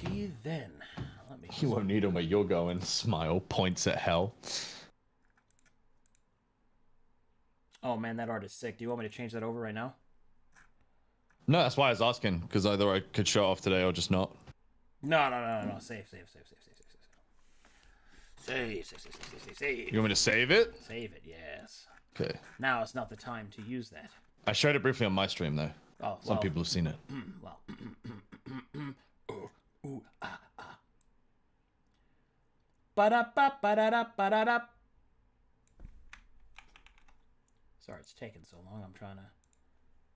Alrighty then. Let me. You won't need them where you're going. Smile points at hell. Oh man, that art is sick. Do you want me to change that over right now? No, that's why I was asking, because either I could show it off today or just not. No. Save. You want me to save it? Save it, yes. Okay. Now it's not the time to use that. I showed it briefly on my stream, though. Oh, Some people have seen it. Well. Ba-da-ba-ba-da-da-ba-da-da. Sorry it's taking so long. I'm trying to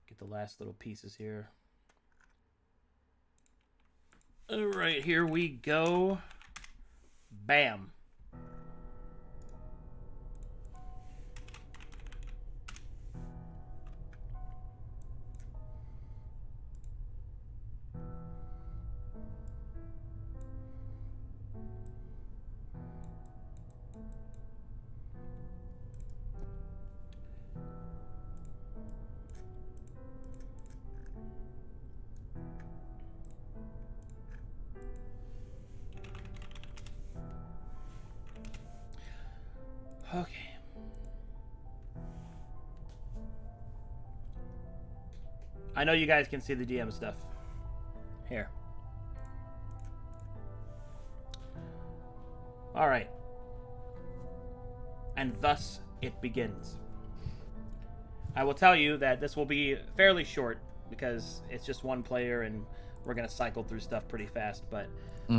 get the last little pieces here. Alright, here we go. Bam. Okay. I know you guys can see the DM stuff. Here. Alright. And thus it begins. I will tell you that this will be fairly short because it's just one player and we're going to cycle through stuff pretty fast, but you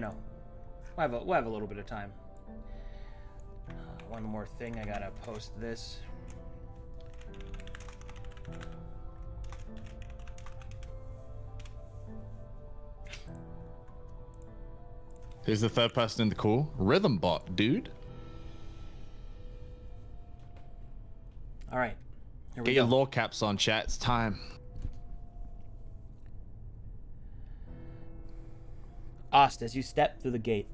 know, we'll have a little bit of time. One more thing, I gotta post this. Who's the third person in the call? Rhythm Bot, dude. All right. Here we Get go. your lore caps on, chat. It's time. Ost, as you step through the gate,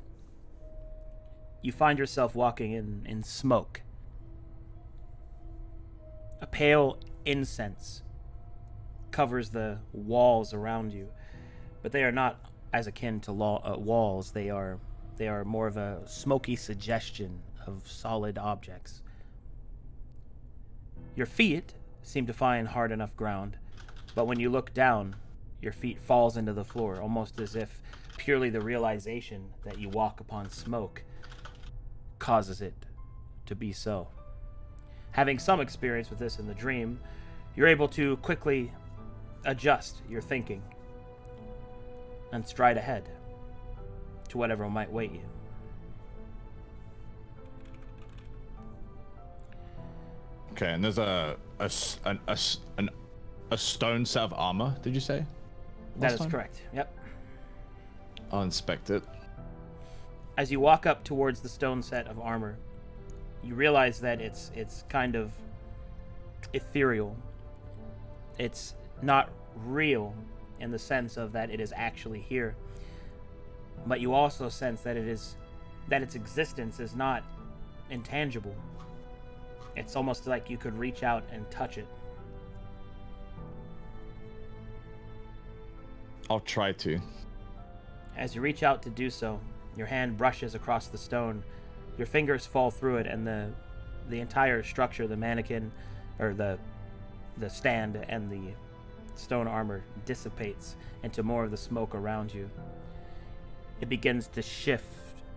you find yourself walking in smoke. A pale incense covers the walls around you, but they are not as akin to walls. They are more of a smoky suggestion of solid objects. Your feet seem to find hard enough ground, but when you look down, your feet falls into the floor, almost as if purely the realization that you walk upon smoke causes it to be so. Having some experience with this in the dream, you're able to quickly adjust your thinking and stride ahead to whatever might wait you. Okay, and there's a stone set of armor. Did you say? That is correct. Yep. I'll inspect it. As you walk up towards the stone set of armor, you realize that it's kind of ethereal. It's not real in the sense of that it is actually here, but you also sense that its existence is not intangible. It's almost like you could reach out and touch it. I'll try to. As you reach out to do so, your hand brushes across the stone, your fingers fall through it, and the entire structure, the mannequin, or the stand and the stone armor dissipates into more of the smoke around you. It begins to shift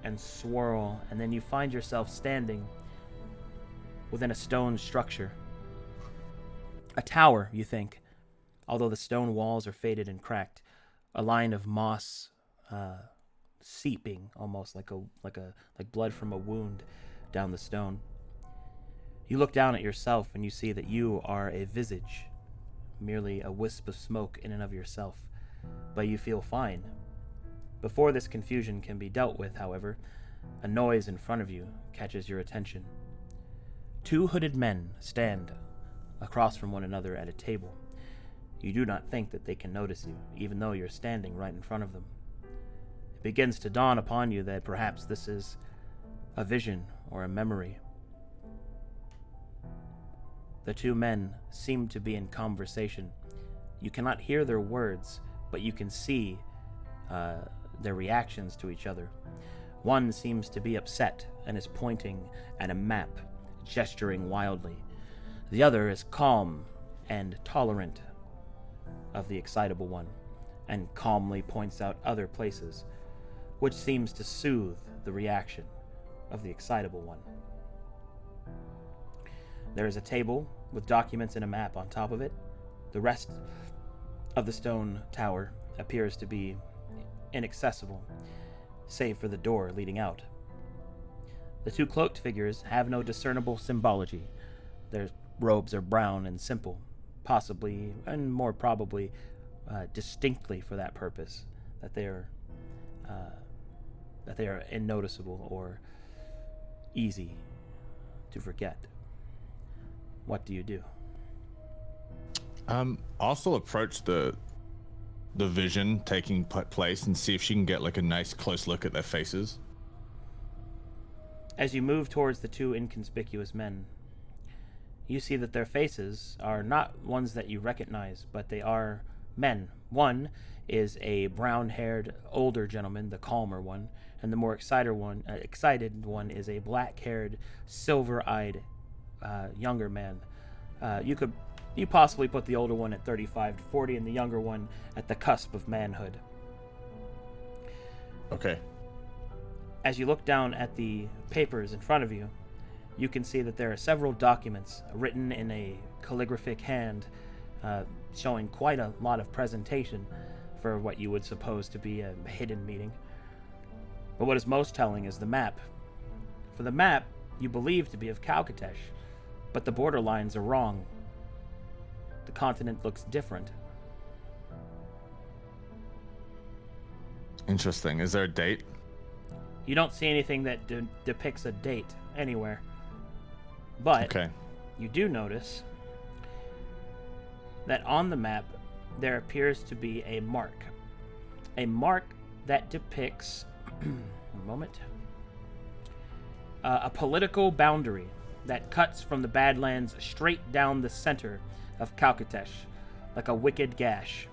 and swirl, and then you find yourself standing within a stone structure. A tower, you think, although the stone walls are faded and cracked. A line of moss seeping, almost like blood from a wound, down the stone. You look down at yourself and you see that you are a visage, merely a wisp of smoke in and of yourself, but you feel fine. Before this confusion can be dealt with, however, a noise in front of you catches your attention. Two hooded men stand across from one another at a table. You do not think that they can notice you, even though you're standing right in front of them. It begins to dawn upon you that perhaps this is a vision or a memory. The two men seem to be in conversation. You cannot hear their words, but you can see their reactions to each other. One seems to be upset and is pointing at a map, gesturing wildly. The other is calm and tolerant of the excitable one, and calmly points out other places, which seems to soothe the reaction of the excitable one. There is a table with documents and a map on top of it. The rest of the stone tower appears to be inaccessible, save for the door leading out. The two cloaked figures have no discernible symbology. Their robes are brown and simple, possibly, and more probably, distinctly for that purpose, that they are unnoticeable or easy to forget. What do you do? I'll still approach the vision taking place and see if she can get like a nice close look at their faces. As you move towards the two inconspicuous men, you see that their faces are not ones that you recognize, but they are men. One is a brown-haired older gentleman, the calmer one, and the more excited one is a black-haired, silver-eyed younger man. You possibly put the older one at 35 to 40 and the younger one at the cusp of manhood. Okay. As you look down at the papers in front of you, you can see that there are several documents written in a calligraphic hand, showing quite a lot of presentation for what you would suppose to be a hidden meeting. But what is most telling is the map. For the map, you believe to be of Calcatesh, but the border lines are wrong. The continent looks different. Interesting. Is there a date? You don't see anything that depicts a date anywhere. But okay. You do notice that on the map there appears to be a mark. A mark that depicts one moment. A political boundary that cuts from the Badlands straight down the center of Calcatesh, like a wicked gash.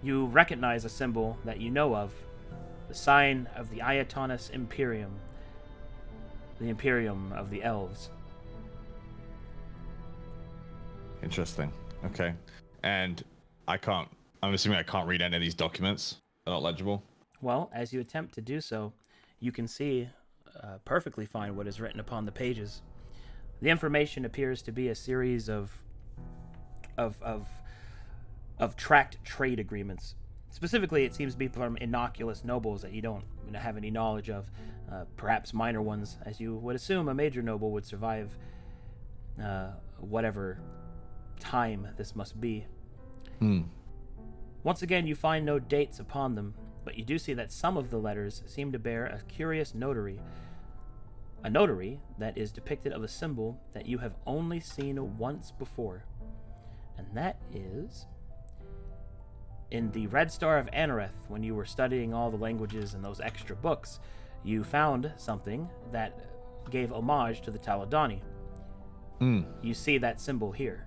You recognize a symbol that you know of, the sign of the Ayatonus Imperium, the Imperium of the Elves. Interesting. Okay. And I'm assuming I can't read any of these documents. They're not legible. Well, as you attempt to do so, you can see perfectly fine what is written upon the pages. The information appears to be a series of tracked trade agreements. Specifically, it seems to be from innocuous nobles that you don't have any knowledge of, perhaps minor ones, as you would assume a major noble would survive whatever time this must be. Once again, you find no dates upon them, but you do see that some of the letters seem to bear a curious notary. A notary that is depicted of a symbol that you have only seen once before. And that is in the Red Star of Anareth. When you were studying all the languages and those extra books, you found something that gave homage to the Taladani. You see that symbol here.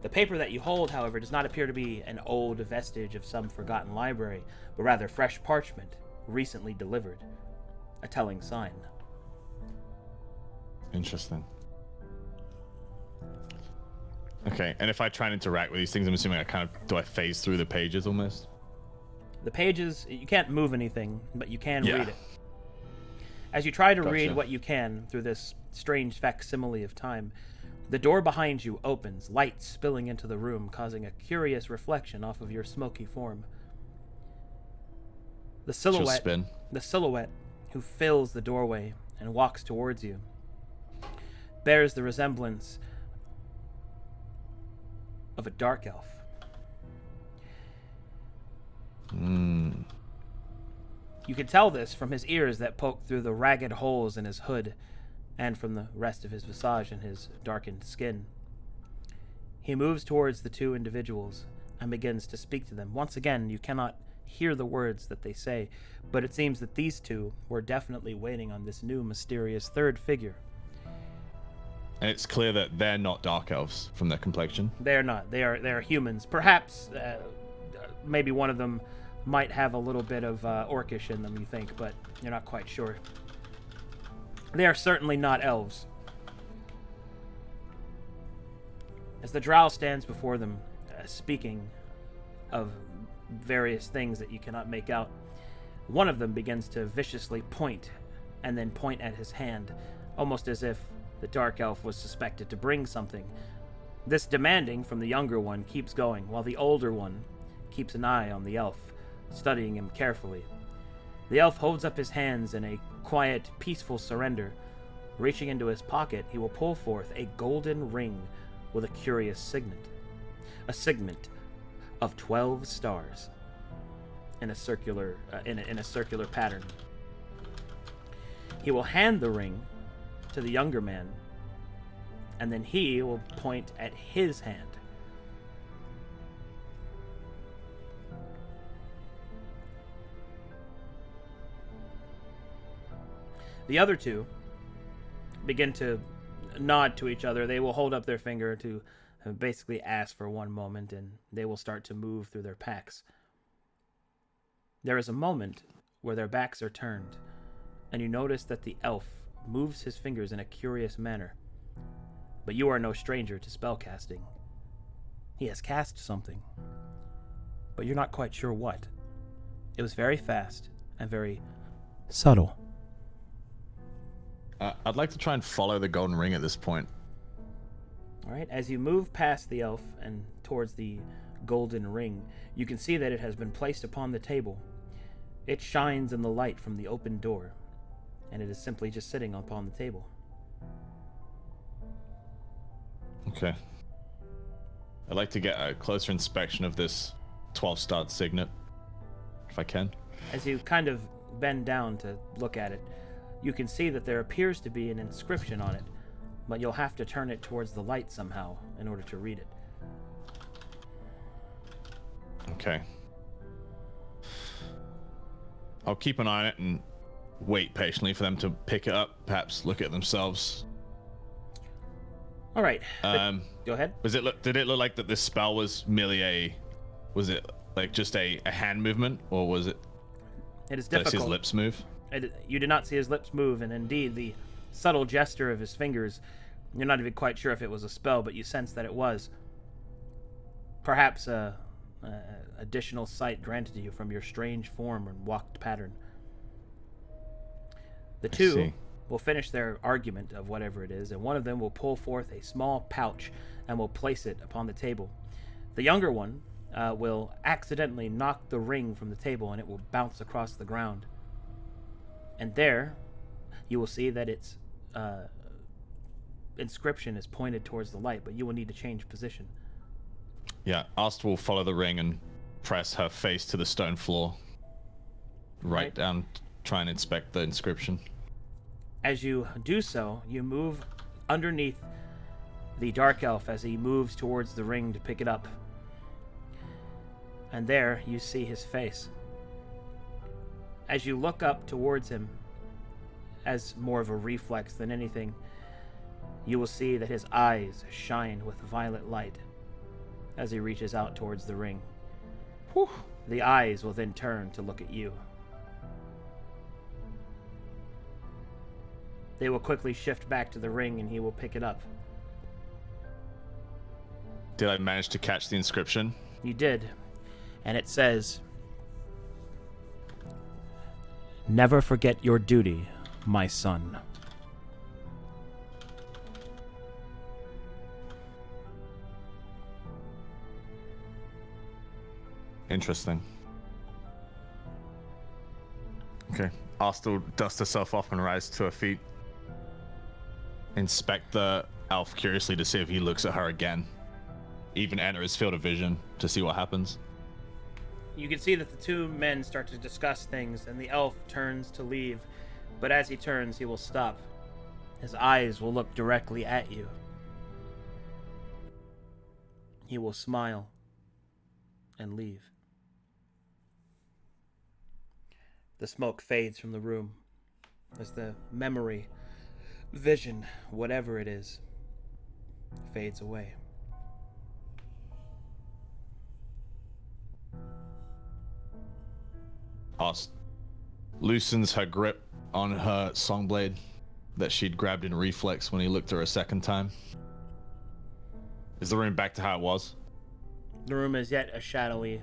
The paper that you hold, however, does not appear to be an old vestige of some forgotten library, but rather fresh parchment, recently delivered. A telling sign. Interesting. Okay, and if I try and interact with these things, I'm assuming do I phase through the pages almost? The pages, you can't move anything, but you can read it. As you try to read what you can through this strange facsimile of time, the door behind you opens, light spilling into the room, causing a curious reflection off of your smoky form. The silhouette who fills the doorway and walks towards you bears the resemblance of a dark elf. You can tell this from his ears that poke through the ragged holes in his hood, and from the rest of his visage and his darkened skin. He moves towards the two individuals and begins to speak to them. Once again, you cannot hear the words that they say, but it seems that these two were definitely waiting on this new mysterious third figure. And it's clear that they're not dark elves from their complexion. They're not. They are humans. Perhaps maybe one of them might have a little bit of orcish in them, you think, but you're not quite sure. They are certainly not elves. As the drow stands before them, speaking of various things that you cannot make out, one of them begins to viciously point, and then point at his hand, almost as if the dark elf was suspected to bring something. This demanding from the younger one keeps going, while the older one keeps an eye on the elf, studying him carefully. The elf holds up his hands in a quiet, peaceful surrender. Reaching into his pocket, he will pull forth a golden ring with a curious signet. A signet of 12 stars in a circular pattern. He will hand the ring to the younger man, and then he will point at his hand. The other two begin to nod to each other. They will hold up their finger to basically ask for one moment, and they will start to move through their packs. There is a moment where their backs are turned, and you notice that the elf moves his fingers in a curious manner. But you are no stranger to spellcasting. He has cast something, but you're not quite sure what. It was very fast and very subtle. I'd like to try and follow the golden ring at this point. All right, as you move past the elf and towards the golden ring, you can see that it has been placed upon the table. It shines in the light from the open door, and it is simply just sitting upon the table. Okay. I'd like to get a closer inspection of this 12-starred signet, if I can. As you kind of bend down to look at it, you can see that there appears to be an inscription on it, but you'll have to turn it towards the light somehow in order to read it. Okay. I'll keep an eye on it and wait patiently for them to pick it up, perhaps look at it themselves. All right. Go ahead. Did it look like that this spell was merely was it like just a hand movement, or was it? It is did I difficult. see his lips move? You did not see his lips move, and indeed the subtle gesture of his fingers, you're not even quite sure if it was a spell, but you sense that it was. Perhaps additional sight granted to you from your strange form and walked pattern. The two will finish their argument of whatever it is, and one of them will pull forth a small pouch and will place it upon the table. The younger one will accidentally knock the ring from the table, and it will bounce across the ground. And there, you will see that its inscription is pointed towards the light, but you will need to change position. Yeah, Asta will follow the ring and press her face to the stone floor. Right down, try and inspect the inscription. As you do so, you move underneath the dark elf as he moves towards the ring to pick it up. And there you see his face. As you look up towards him, as more of a reflex than anything, you will see that his eyes shine with violet light as he reaches out towards the ring. Whew. The eyes will then turn to look at you. They will quickly shift back to the ring, and he will pick it up. Did I manage to catch the inscription? You did. And it says, "Never forget your duty, my son." Interesting. Okay. Asta will dust herself off and rise to her feet. Inspect the elf curiously to see if he looks at her again. Even enter his field of vision to see what happens. You can see that the two men start to discuss things, and the elf turns to leave. But as he turns, he will stop. His eyes will look directly at you. He will smile and leave. The smoke fades from the room as the memory, vision, whatever it is, fades away. Ost loosens her grip on her songblade that she'd grabbed in reflex when he looked at her a second time. Is the room back to how it was? The room is yet a shadowy,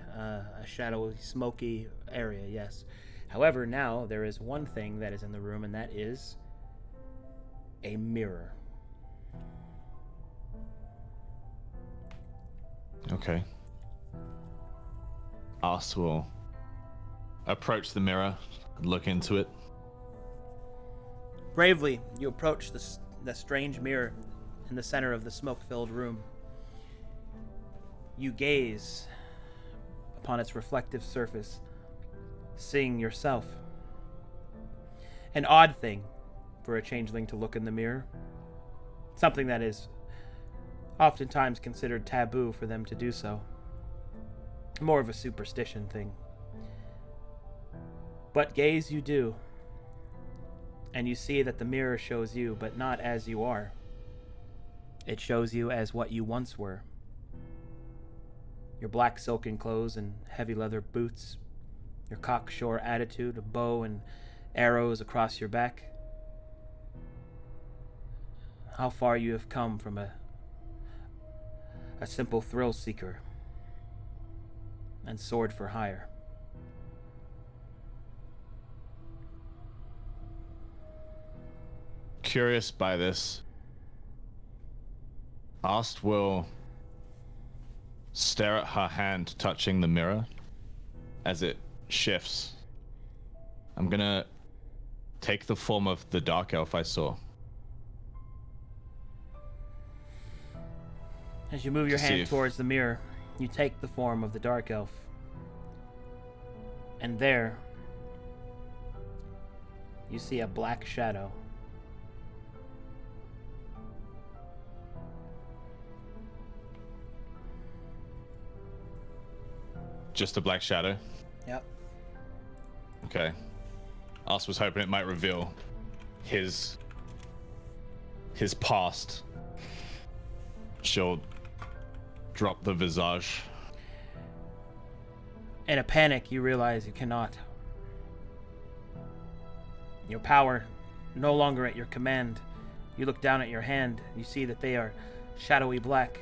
smoky area, yes. However, now there is one thing that is in the room, and that is a mirror. Okay. Ost will approach the mirror and look into it. Bravely, you approach the strange mirror in the center of the smoke-filled room. You gaze upon its reflective surface, seeing yourself. An odd thing for a changeling to look in the mirror. Something that is oftentimes considered taboo for them to do so. More of a superstition thing. But gaze you do, and you see that the mirror shows you, but not as you are. It shows you as what you once were. Your black silken clothes and heavy leather boots, your cocksure attitude, a bow and arrows across your back. How far you have come from a simple thrill seeker and sword for hire. Curious by this, Ost will stare at her hand touching the mirror as it shifts. I'm gonna take the form of the dark elf I saw. As you move your hand towards the mirror, you take the form of the dark elf. And there, you see a black shadow. Just a black shadow? Yep. Okay. Ost was hoping it might reveal his past. She'll drop the visage. In a panic, you realize you cannot. Your power no longer at your command. You look down at your hand. You see that they are shadowy black.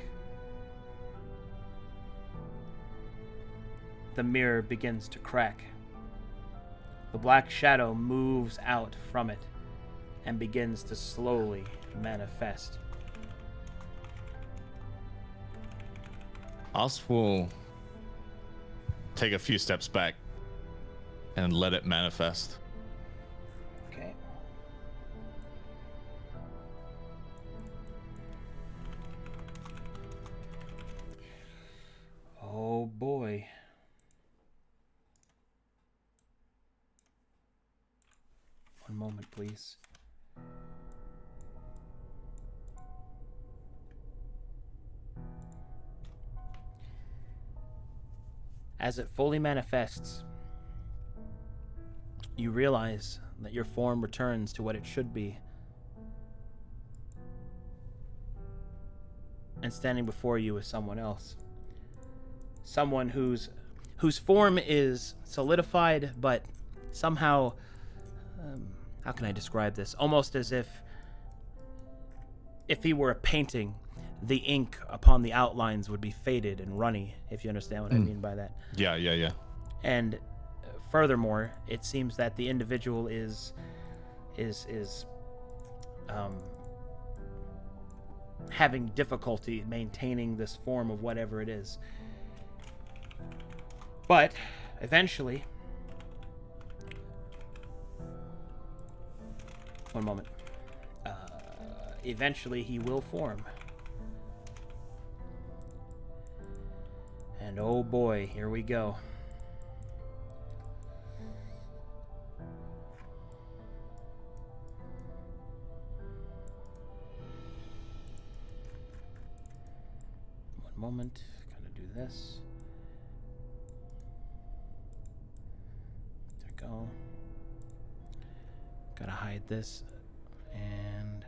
The mirror begins to crack. The black shadow moves out from it and begins to slowly manifest. Ost will take a few steps back and let it manifest. Okay. Oh boy. One moment, please. As it fully manifests, you realize that your form returns to what it should be. And standing before you is someone else. Someone whose form is solidified, but somehow, how can I describe this? Almost as if he were a painting, the ink upon the outlines would be faded and runny, if you understand what I mean by that. Yeah. And furthermore, it seems that the individual is having difficulty maintaining this form of whatever it is. But eventually, one moment. Eventually he will form. And oh boy, here we go. One moment, gotta do this. There we go. Gotta hide this. And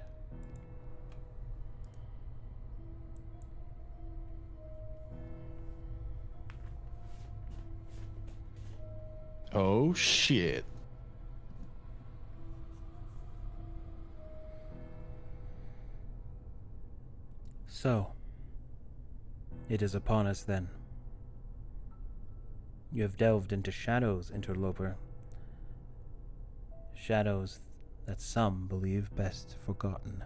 Oh shit. So, it is upon us then. You have delved into shadows, interloper. Shadows that some believe best forgotten.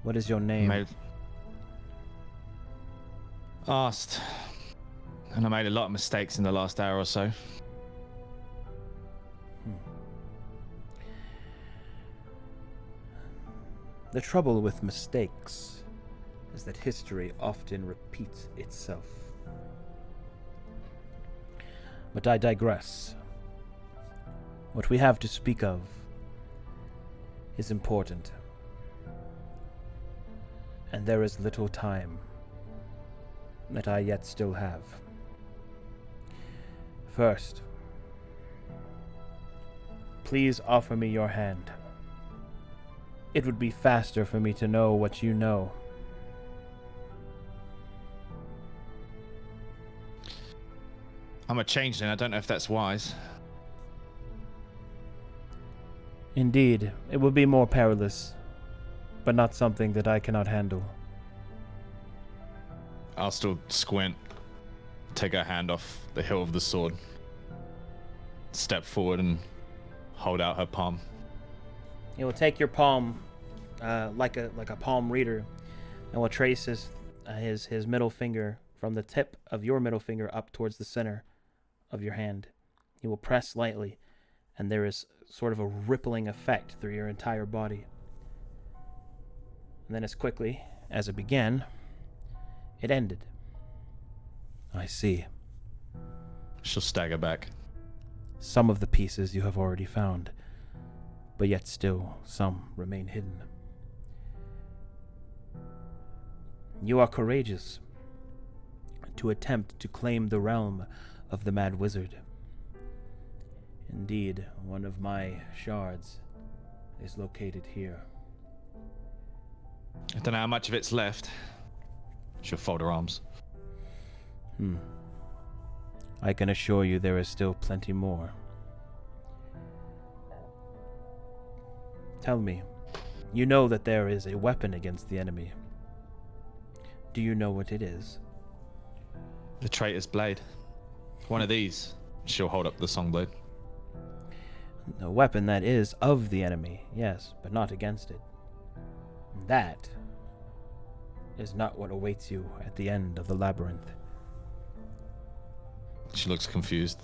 What is your name? Made... Asked. And I made a lot of mistakes in the last hour or so. The trouble with mistakes is that history often repeats itself. But I digress. What we have to speak of is important, and there is little time that I yet still have. First, please offer me your hand. It would be faster for me to know what you know. I'm a changeling. I don't know if that's wise. Indeed, it would be more perilous, but not something that I cannot handle. I'll still squint, take her hand off the hilt of the sword, step forward and hold out her palm. He will take your palm, like a palm reader, and will trace his middle finger from the tip of your middle finger up towards the center of your hand. He will press lightly, and there is sort of a rippling effect through your entire body. And then as quickly as it began, it ended. I see. She'll stagger back. Some of the pieces you have already found, but yet still some remain hidden. You are courageous to attempt to claim the realm of the Mad Wizard. Indeed, one of my shards is located here. I don't know how much of it's left. She'll fold her arms. I can assure you there is still plenty more. Tell me, you know that there is a weapon against the enemy. Do you know what it is? The traitor's blade. One of these. She'll hold up the song blade. A weapon that is of the enemy, yes, but not against it. That is not what awaits you at the end of the labyrinth. She looks confused.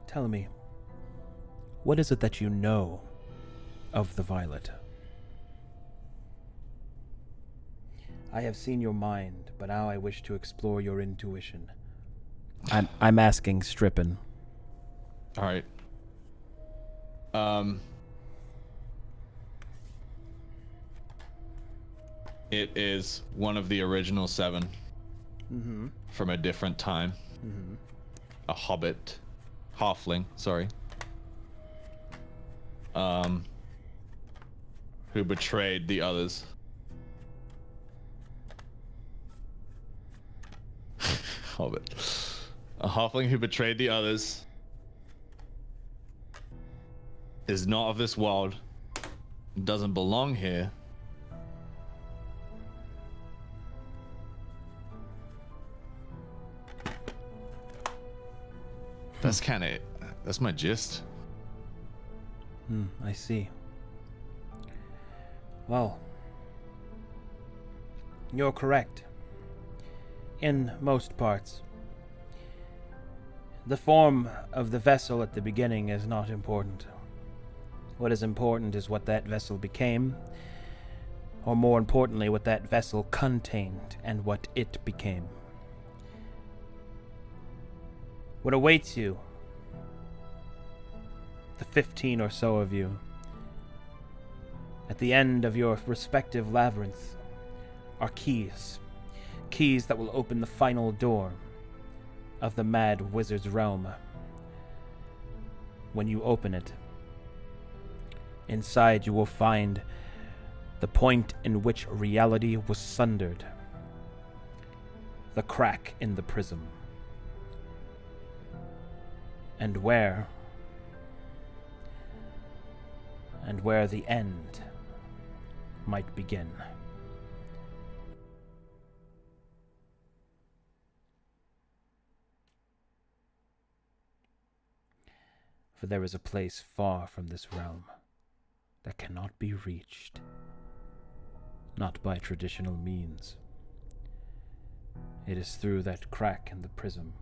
Tell me, what is it that you know of the Violet? I have seen your mind, but now I wish to explore your intuition. I'm asking Strippin. All right. It is one of the original 7 from a different time. A hobbit, halfling, sorry. Who betrayed the others. Hobbit. A halfling who betrayed the others. Is not of this world. Doesn't belong here. That's kind of it. That's my gist. I see. Well, you're correct. In most parts. The form of the vessel at the beginning is not important. What is important is what that vessel became, or more importantly, what that vessel contained and what it became. What awaits you, the 15 or so of you, at the end of your respective labyrinths, are keys. Keys that will open the final door of the Mad Wizard's realm. When you open it, inside you will find the point in which reality was sundered. the crack in the prism. And where the end might begin. For there is a place far from this realm that cannot be reached, not by traditional means. It is through that crack in the prism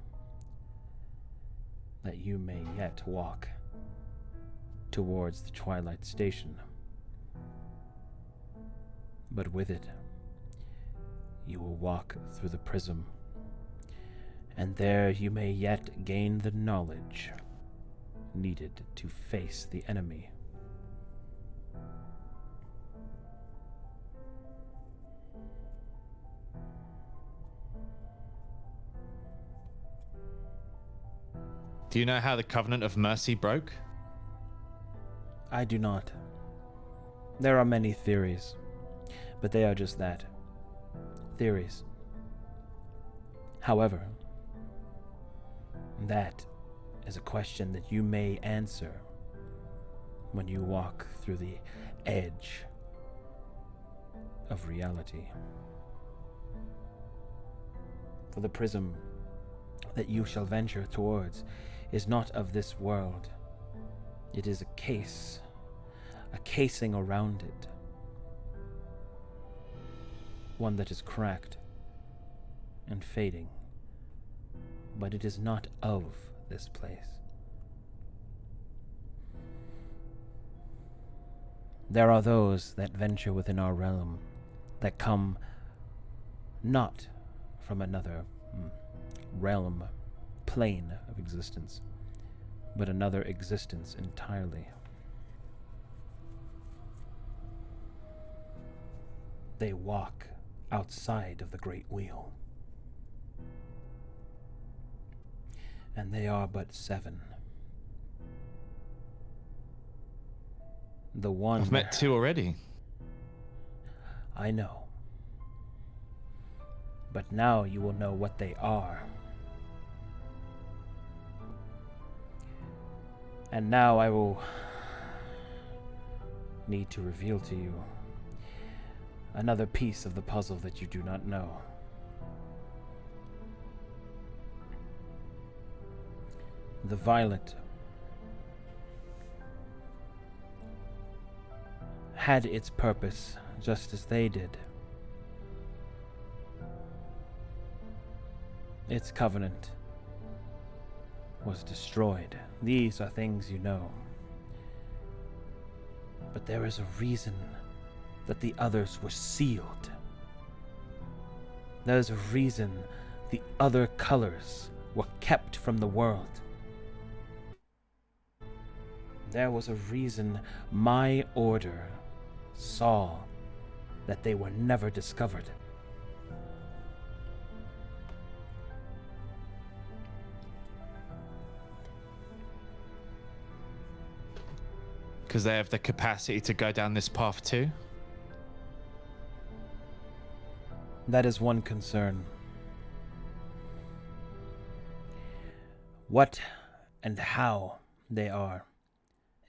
that you may yet walk towards the Twilight Station. But with it, you will walk through the prism, and there you may yet gain the knowledge needed to face the enemy. Do you know how the Covenant of Mercy broke? I do not. There are many theories, but they are just that. Theories. However, that is a question that you may answer when you walk through the edge of reality. For the prism that you shall venture towards is not of this world. It is a casing around it. One that is cracked and fading, but it is not of this place. There are those that venture within our realm that come not from another realm, plane of existence, but another existence entirely. They walk outside of the Great Wheel. And they are but 7. The one... I've met 2 already. I know. But now you will know what they are. And now I will need to reveal to you another piece of the puzzle that you do not know. The violet had its purpose just as they did. Its covenant was destroyed. These are things you know. But there is a reason that the others were sealed. There is a reason the other colors were kept from the world. There was a reason my order saw that they were never discovered. Because they have the capacity to go down this path too? That is one concern. What and how they are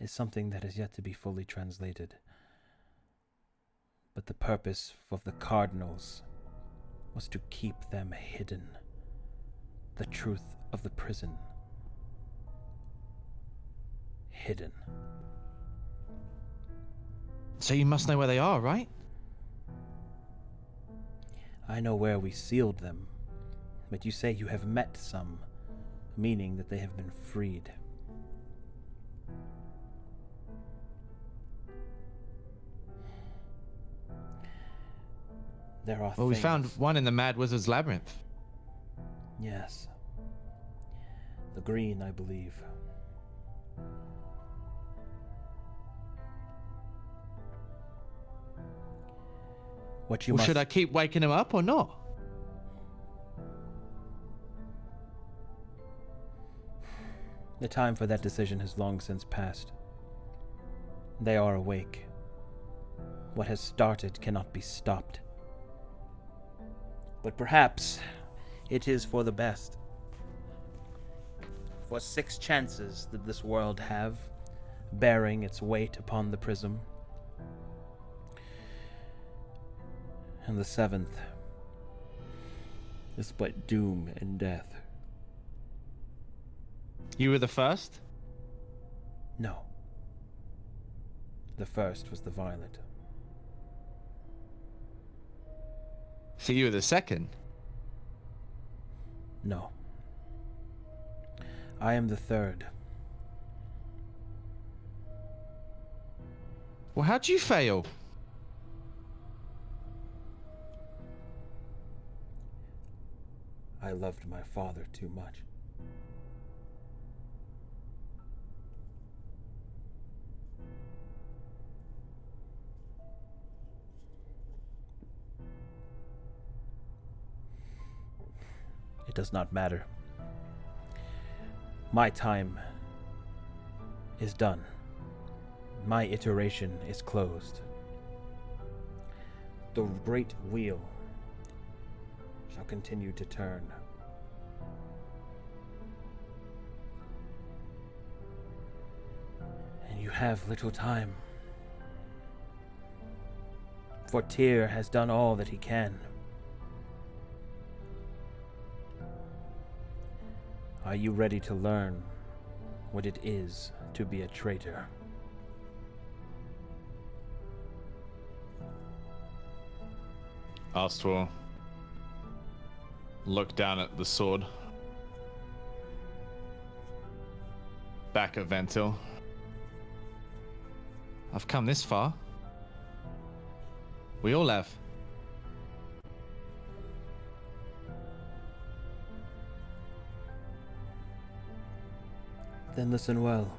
is something that is yet to be fully translated. But the purpose of the Cardinals was to keep them hidden. The truth of the prison hidden. So you must know where they are, right? I know where we sealed them, but you say you have met some, meaning that they have been freed. There are Well, things... we found one in the Mad Wizard's Labyrinth. Yes. The green, I believe. What you Well, must... should I keep waking him up or not? The time for that decision has long since passed. They are awake. What has started cannot be stopped. But perhaps it is for the best. For 6 chances did this world have, bearing its weight upon the prism. And the 7th is but doom and death. You were the first? No. The first was the violet. So you were the second? No. I am the third. Well, how'd you fail? I loved my father too much. It does not matter. My time is done. My iteration is closed. The great wheel shall continue to turn. And you have little time. For Tyr has done all that he can. Are you ready to learn what it is to be a traitor? Astral look down at the sword. Back at Ventil. I've come this far. We all have. Then listen well.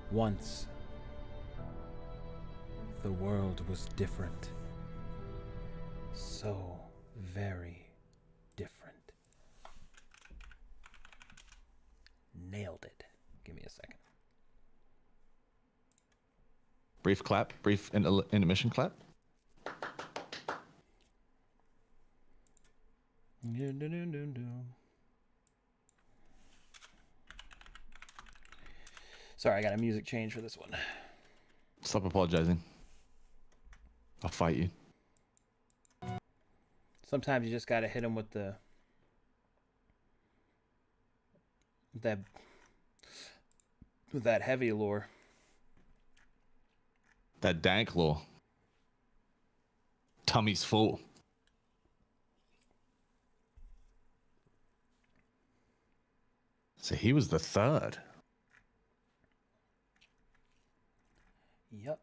Once, the world was different. So very different. Nailed it. Give me a second. Brief clap. Brief intermission clap. Sorry, I got a music change for this one. Stop apologizing. I'll fight you. Sometimes you just gotta hit him with that heavy lore. That dank lore. Tummy's full. So he was the third. Yup.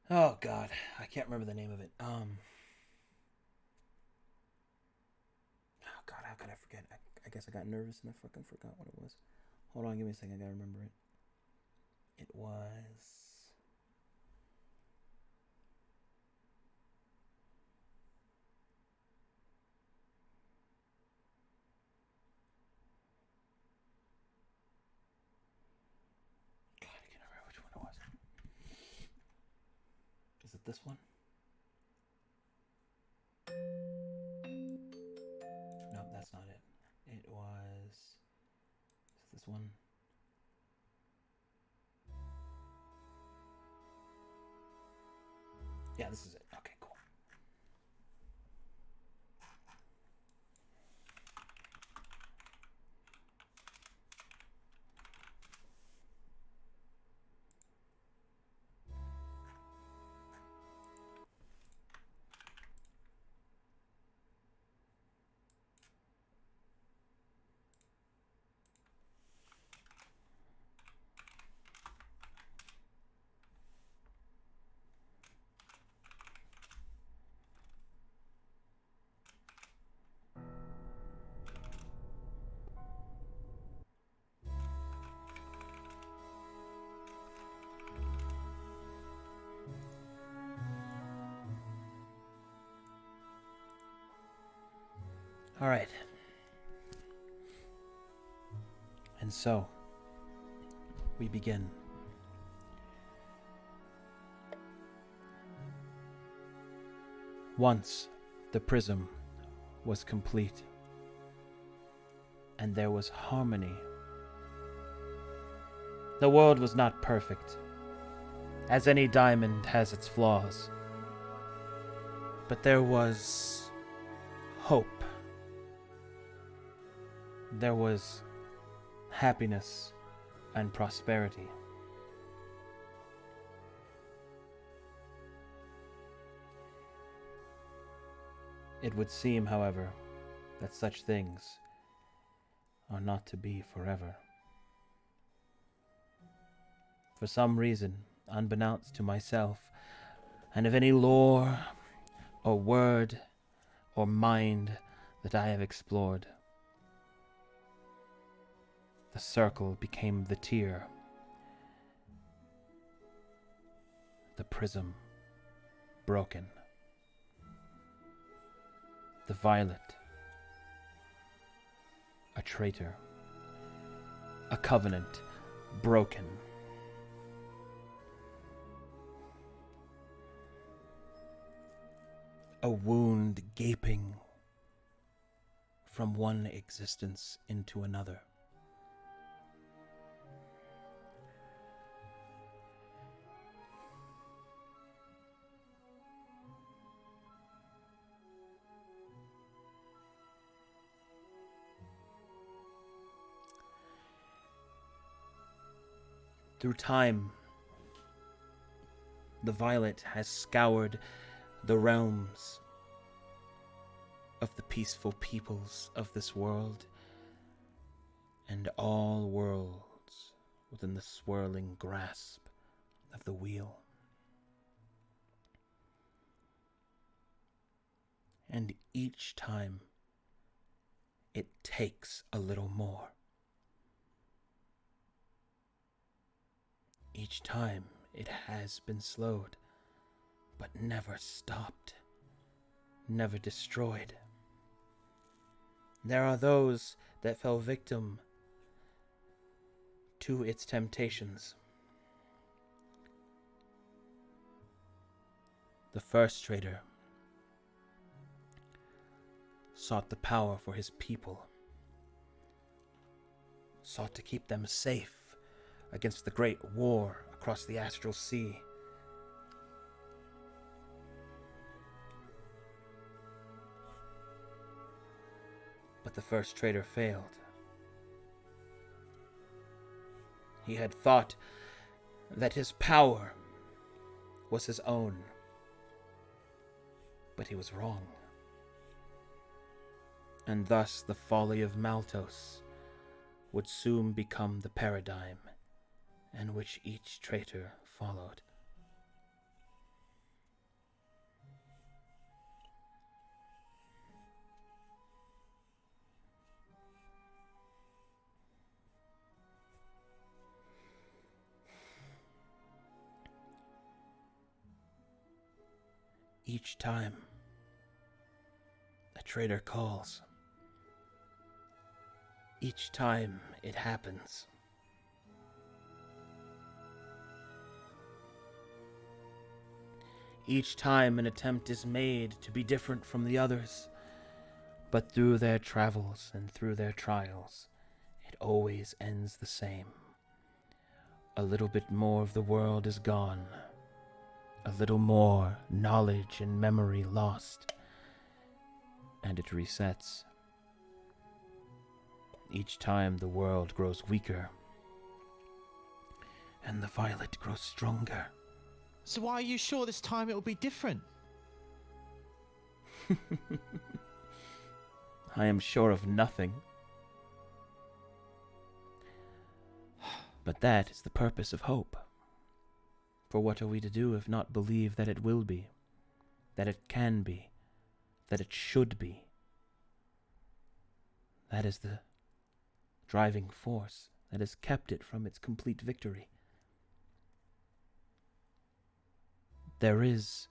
Oh God, I can't remember the name of it. Oh God, how could I forget? I guess I got nervous and I fucking forgot what it was. Hold on, give me a second. I gotta remember it. It was. God, I can't remember which one it was. Is it this one? Nope, that's not it. It was. Is it this one? Yeah, this is it. Okay, cool. All right. And so, we begin. Once, the prism was complete, and there was harmony. The world was not perfect, as any diamond has its flaws, but there was hope. There was happiness and prosperity. It would seem, however, that such things are not to be forever. For some reason, unbeknownst to myself, and of any lore, or word, or mind that I have explored, the circle became the tear, the prism broken, the violet a traitor, a covenant broken. A wound gaping from one existence into another. Through time, the violet has scoured the realms of the peaceful peoples of this world and all worlds within the swirling grasp of the wheel. And each time it takes a little more. Each time it has been slowed, but never stopped, never destroyed. There are those that fell victim to its temptations. The first traitor sought the power for his people, sought to keep them safe against the great war across the astral sea. But the first traitor failed. He had thought that his power was his own, but he was wrong. And thus the folly of Maltos would soon become the paradigm in which each traitor followed. Each time a traitor calls, each time it happens, each time an attempt is made to be different from the others, but through their travels and through their trials, it always ends the same. A little bit more of the world is gone, a little more knowledge and memory lost, and it resets. Each time the world grows weaker, and the violet grows stronger. So why are you sure this time it will be different? I am sure of nothing. But that is the purpose of hope. For what are we to do if not believe that it will be, that it can be, that it should be? That is the driving force that has kept it from its complete victory. There is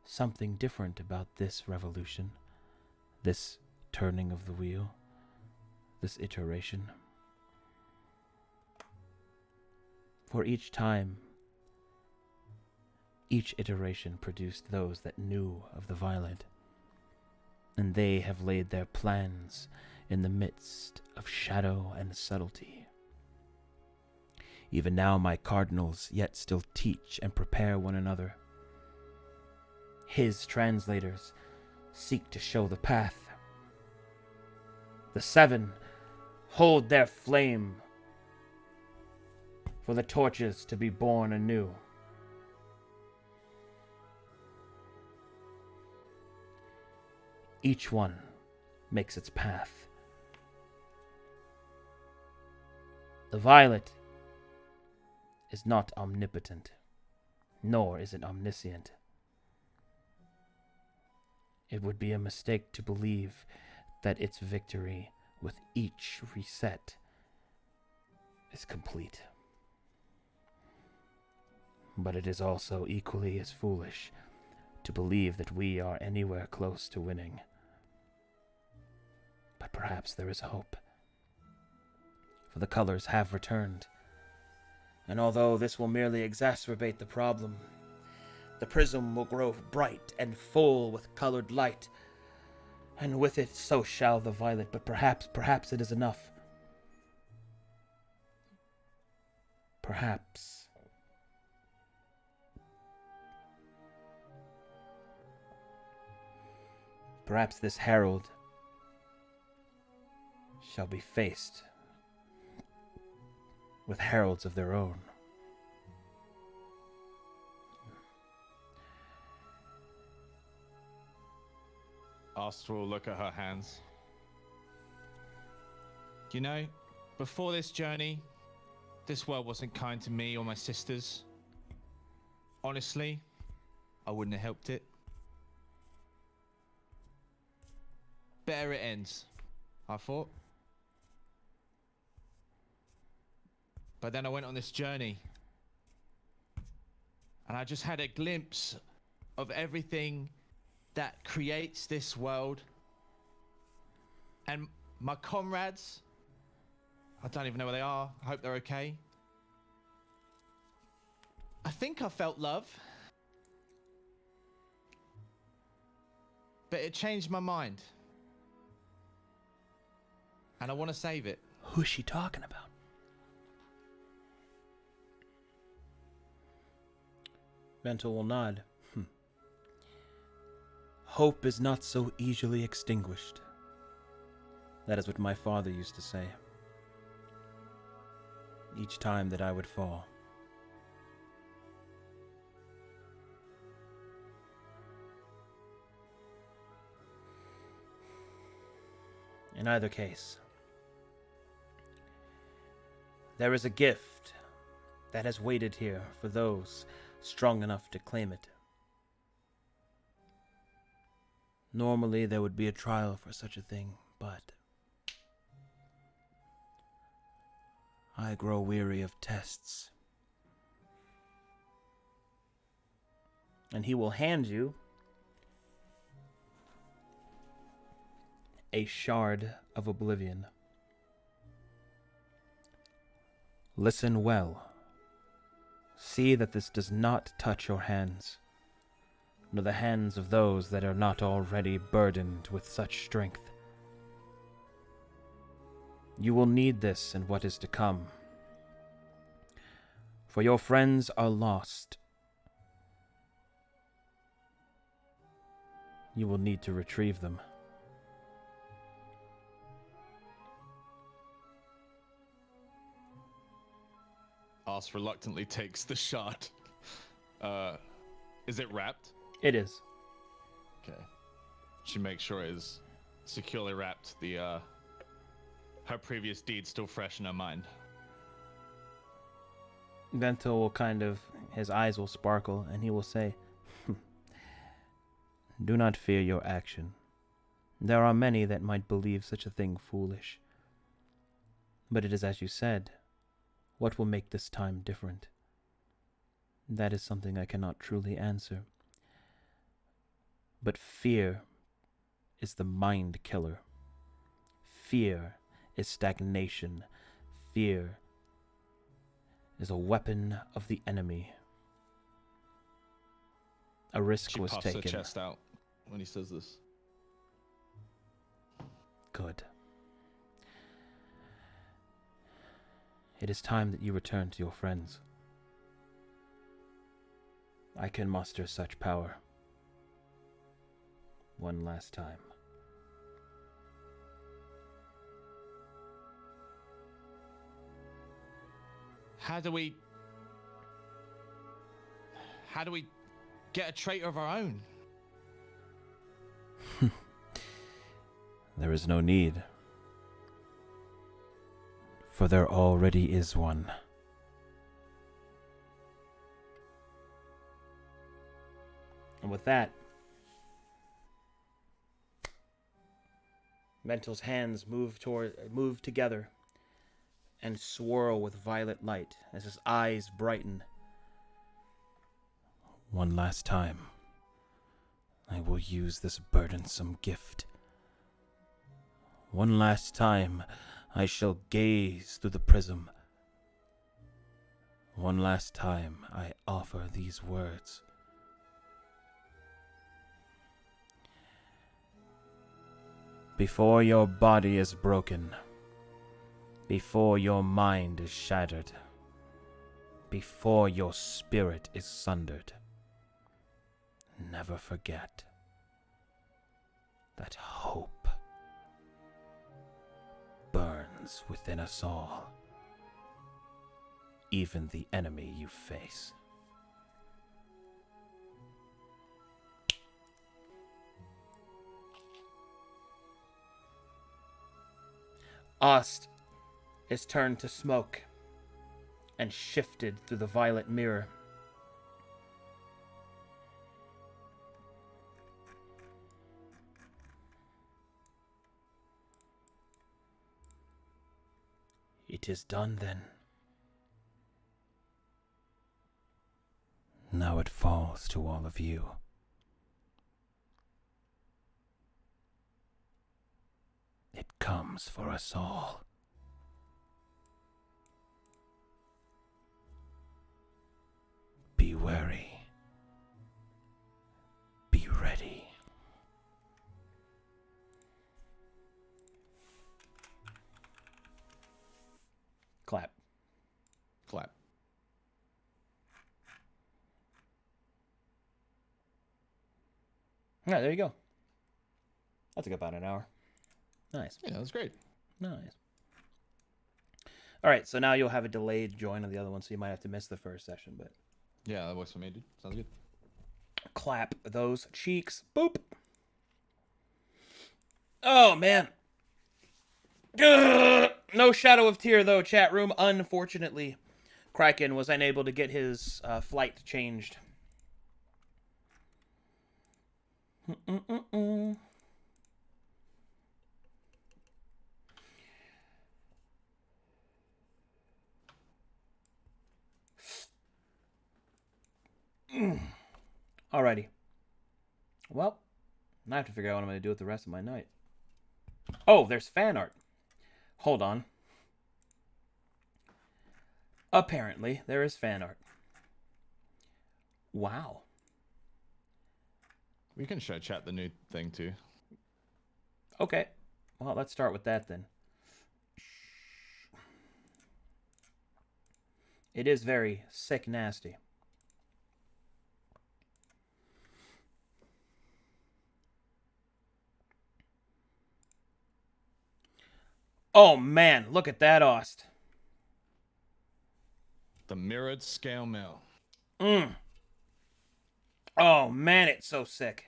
something different about this revolution, this turning of the wheel, this iteration. For each time, each iteration produced those that knew of the violet, and they have laid their plans in the midst of shadow and subtlety. Even now my cardinals yet still teach and prepare one another. His translators seek to show the path. The seven hold their flame for the torches to be born anew. Each one makes its path. The violet is not omnipotent, nor is it omniscient. It would be a mistake to believe that its victory with each reset is complete. But it is also equally as foolish to believe that we are anywhere close to winning. But perhaps there is hope, for the colors have returned. And although this will merely exacerbate the problem, the prism will grow bright and full with colored light, and with it so shall the violet. But perhaps it is enough. Perhaps this herald shall be faced with heralds of their own. Astra will look at her hands. You know, before this journey, this world wasn't kind to me or my sisters. Honestly, I wouldn't have helped it. Better it ends, I thought. But then I went on this journey, and I just had a glimpse of everything that creates this world. And my comrades, I don't even know where they are. I hope they're okay. I think I felt love. But it changed my mind. And I want to save it. Who's she talking about? Ventil will nod. Hope is not so easily extinguished. That is what my father used to say. Each time that I would fall. In either case, there is a gift that has waited here for those strong enough to claim it. Normally there would be a trial for such a thing, but I grow weary of tests. And he will hand you a shard of oblivion. Listen well. See that this does not touch your hands, nor the hands of those that are not already burdened with such strength. You will need this in what is to come, for your friends are lost. You will need to retrieve them. Ars reluctantly takes the shard. Is it wrapped? It is. Okay. She makes sure it is securely wrapped. Her previous deed still fresh in her mind. Ventil will his eyes will sparkle, and he will say, "Do not fear your action. There are many that might believe such a thing foolish. But it is as you said. What will make this time different? That is something I cannot truly answer. But fear is the mind killer. Fear is stagnation. Fear is a weapon of the enemy. A risk She was puffs her taken. chest out when he says this. Good. It is time that you return to your friends. I can muster such power. One last time. How do we get a traitor of our own? There is no need. For there already is one. And with that, Mental's hands move together and swirl with violet light as his eyes brighten. One last time, I will use this burdensome gift. One last time, I shall gaze through the prism. One last time, I offer these words. Before your body is broken, before your mind is shattered, before your spirit is sundered, never forget that hope burns within us all, even the enemy you face. Ost is turned to smoke and shifted through the violet mirror. It is done then. Now it falls to all of you. It comes for us all. Be wary. Be ready. Clap. Clap. Yeah, there you go. That took about an hour. Nice. Yeah, that was great. Nice. All right, so now you'll have a delayed join on the other one, so you might have to miss the first session, but... Yeah, that works for me, dude. Sounds good. Clap those cheeks. Boop. Oh, man. Ugh. No shadow of tear, though, chat room. Unfortunately, Kraken was unable to get his flight changed. Alrighty. Well, I have to figure out what I'm going to do with the rest of my night. Oh, there's fan art. Hold on. Apparently, there is fan art. Wow. We can show chat the new thing too. Okay. Well, let's start with that then. It is very sick nasty. Oh man, look at that, Ost. The mirrored scale mill. Oh man, it's so sick.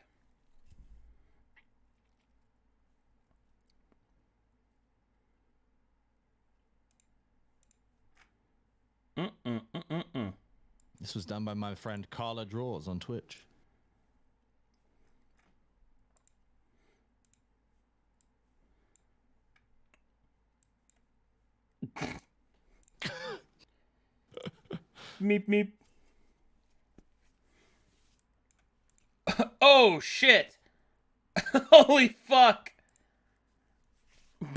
This was done by my friend Carla Draws on Twitch. Meep meep. Oh shit. Holy fuck.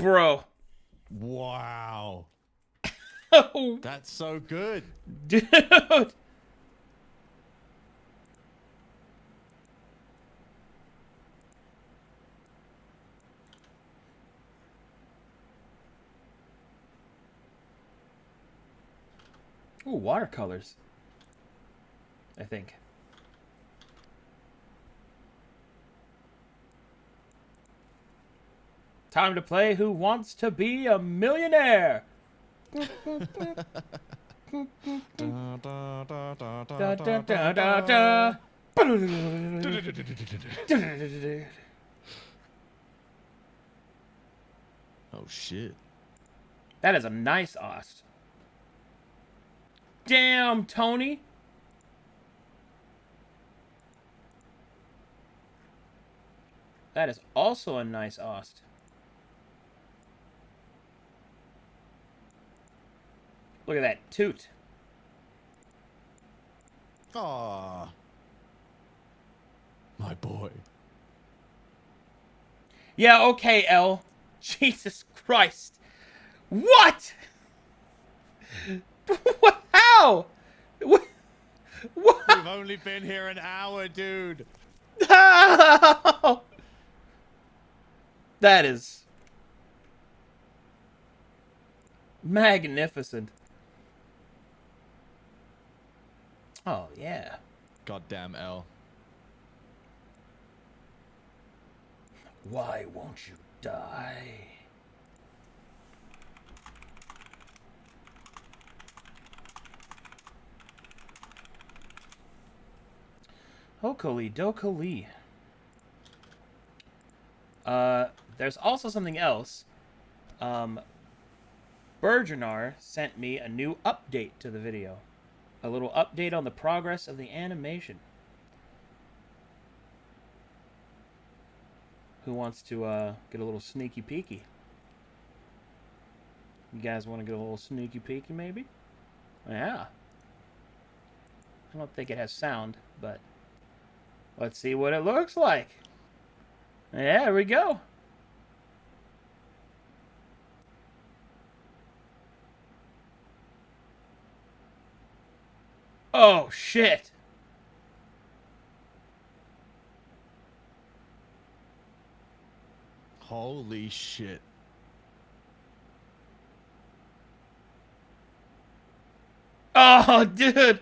bro. Wow. Oh, That's so good. dude. Ooh, watercolors. I think. Time to play Who Wants to Be a Millionaire? Da, da, da, da, da. Oh shit. That is a nice Ost. Damn, Tony. That is also a nice Ost. Look at that toot. Aw. My boy. Yeah, okay, L. Jesus Christ. What? What? How? What? We've only been here an hour, dude. How? That is magnificent. Oh, yeah. Goddamn L. Why won't you die? Hokoli Dokoli. There's also something else. Burgeonar sent me a new update to the video. A little update on the progress of the animation. Who wants to get a little sneaky peeky? You guys want to get a little sneaky peeky, maybe? Yeah. I don't think it has sound, but let's see what it looks like. Yeah, here we go. Oh, shit. Holy shit. Oh, dude.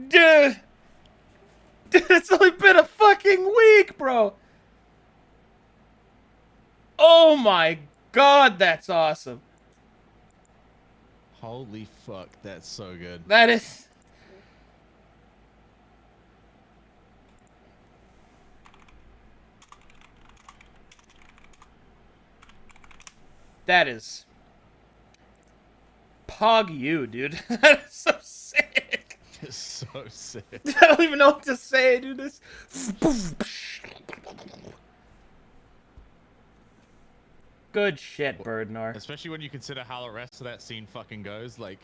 Dude. Dude, it's only been a fucking week, bro. Oh my god, that's awesome. Holy fuck, that's so good. That is... That is... Pog you, dude. That is so sick. It's so sick. I don't even know what to say, dude. This... Good shit, Birdnar. Especially when you consider how the rest of that scene fucking goes. Like,